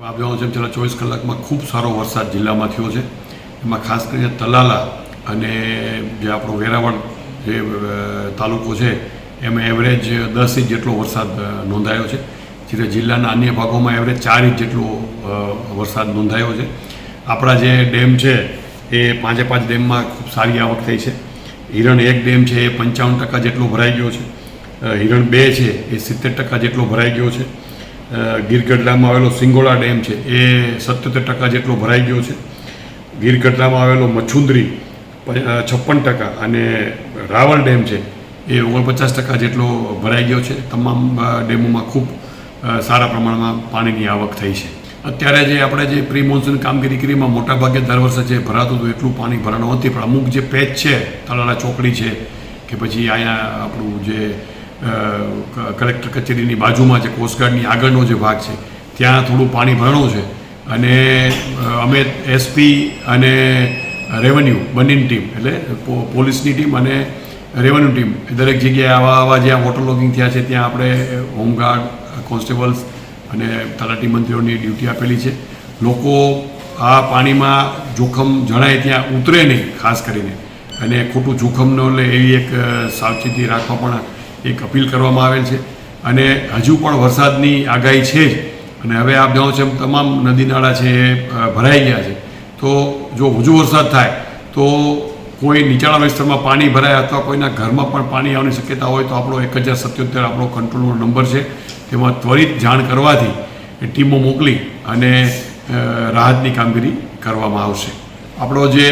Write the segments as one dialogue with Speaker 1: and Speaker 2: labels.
Speaker 1: આપ જાણો છો છેલ્લા 24 કલાકમાં ખૂબ સારો વરસાદ જિલ્લામાં થયો છે. એમાં ખાસ કરીને તલાલા અને જે આપણો વેરાવળ જે તાલુકો છે એમાં એવરેજ 10 ઇંચ જેટલો વરસાદ નોંધાયો છે. જ્યારે જિલ્લાના અન્ય ભાગોમાં એવરેજ 4 ઇંચ જેટલો વરસાદ નોંધાયો છે. આપણા જે ડેમ છે એ 5 ડેમમાં ખૂબ સારી આવક થઈ છે. હિરણ 1 ડેમ છે એ 55% જેટલો ભરાઈ ગયો છે. હિરણ 2 છે એ 70% જેટલો ભરાઈ ગયો છે. ગીરગઢડામાં આવેલો સિંગોડા ડેમ છે એ 77% જેટલો ભરાઈ ગયો છે. ગીરગઢડામાં આવેલો મચ્છુંદરી 56% અને રાવલ ડેમ છે એ 49% જેટલો ભરાઈ ગયો છે. તમામ ડેમોમાં ખૂબ સારા પ્રમાણમાં પાણીની આવક થઈ છે. અત્યારે જે આપણે જે પ્રી મોન્સૂન કામગીરી કરીમાં મોટાભાગે દર વર્ષે જે ભરાતું હતું એટલું પાણી ભરાણું નથી, પણ અમુક જે પેચ છે તલાલા ચોકડી છે કે પછી અહીંયા આપણું જે કલેક્ટર કચેરીની બાજુમાં જે કોસ્ટગાર્ડની આગળનો જે ભાગ છે ત્યાં થોડું પાણી ભરાણું છે. અને અમે એસપી અને રેવન્યુ બંનેની ટીમ એટલે પોલીસની ટીમ અને રેવન્યુ ટીમ દરેક જગ્યાએ આવા જ્યાં વોટર લોગિંગ થયા છે ત્યાં આપણે હોમગાર્ડ, કોન્સ્ટેબલ્સ અને તલાટી મંત્રીઓની ડ્યુટી આપેલી છે. લોકો આ પાણીમાં જોખમ જણાય ત્યાં ઉતરે નહીં ખાસ કરીને, અને ખોટું જોખમ ન લે એવી એક સાવચેતી રાખવા પણ એક અપીલ કરવામાં આવેલ છે. અને હજુ પણ વરસાદની આગાહી છે જ, અને હવે આપ જાણો છો તમામ નદી નાળા છે એ ભરાઈ ગયા છે. તો જો વધુ વરસાદ થાય તો કોઈ નીચાણવાળા વિસ્તારમાં પાણી ભરાય અથવા કોઈના ઘરમાં પણ પાણી આવવાની શક્યતા હોય તો આપણો 1077 આપણો કંટ્રોલનો નંબર છે. તેમાં ત્વરિત જાણ કરવાથી ટીમો મોકલી અને રાહતની કામગીરી કરવામાં આવશે. આપણો જે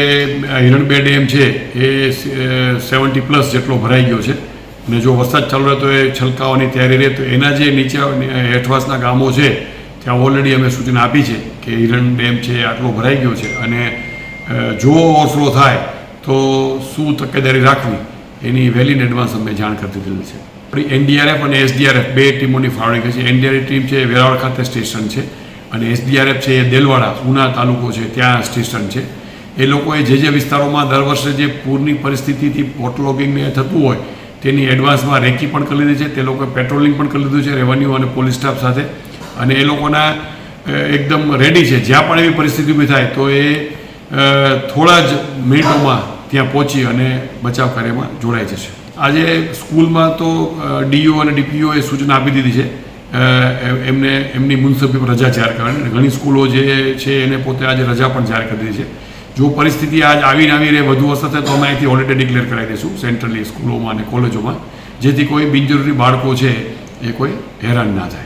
Speaker 1: હિરણ 2 ડેમ છે એ 70+ જેટલો ભરાઈ ગયો છે, અને જો વરસાદ ચાલુ રહે તો એ છલકાવાની તૈયારી રહે તો એના જે નીચે હેઠવાસના ગામો છે ત્યાં ઓલરેડી અમે સૂચના આપી છે કે હિરણ ડેમ છે આટલો ભરાઈ ગયો છે, અને જો ઓવરફ્લો થાય તો શું તકેદારી રાખવી એની વેલ ઇન એડવાન્સ અમે જાણ કરી દીધેલી છે. આપણી એનડીઆરએફ અને એસડીઆરએફ 2 ટીમોની ફાળવણી કરી છે. એનડીઆરએફ ટીમ છે એ વેરાવળ ખાતે સ્ટેશન છે, અને એસડીઆરએફ છે એ દેલવાડા ઉના તાલુકો છે ત્યાં સ્ટેશન છે. એ લોકોએ જે વિસ્તારોમાં દર વર્ષે જે પૂરની પરિસ્થિતિથી વોટર લોગિંગને થતું હોય તેની એડવાન્સમાં રેકી પણ કરી લીધી છે. તે લોકોએ પેટ્રોલિંગ પણ કરી લીધું છે રેવન્યુ અને પોલીસ સ્ટાફ સાથે, અને એ લોકોના એકદમ રેડી છે. જ્યાં પણ એવી પરિસ્થિતિ ઊભી થાય તો એ થોડા જ મિનિટોમાં ત્યાં પહોંચી અને બચાવ કાર્યમાં જોડાઈ જશે. આજે સ્કૂલમાં તો ડીઓ અને ડીપીઓએ સૂચના આપી દીધી છે એમની મુનસબી પર રજા જાહેર કરવાની. ઘણી સ્કૂલો જે છે એને પોતે આજે રજા પણ જાહેર કરી દીધી છે. જો પરિસ્થિતિ આજ આવી રહે વધુ વરસાદ થાય તો અમે અહીંથી હોલિડે ડિક્લેર કરાવી દઈશું સેન્ટ્રલી સ્કૂલોમાં અને કોલેજોમાં, જેથી કોઈ બિનજરૂરી બાળકો છે એ કોઈ હેરાન ના થાય.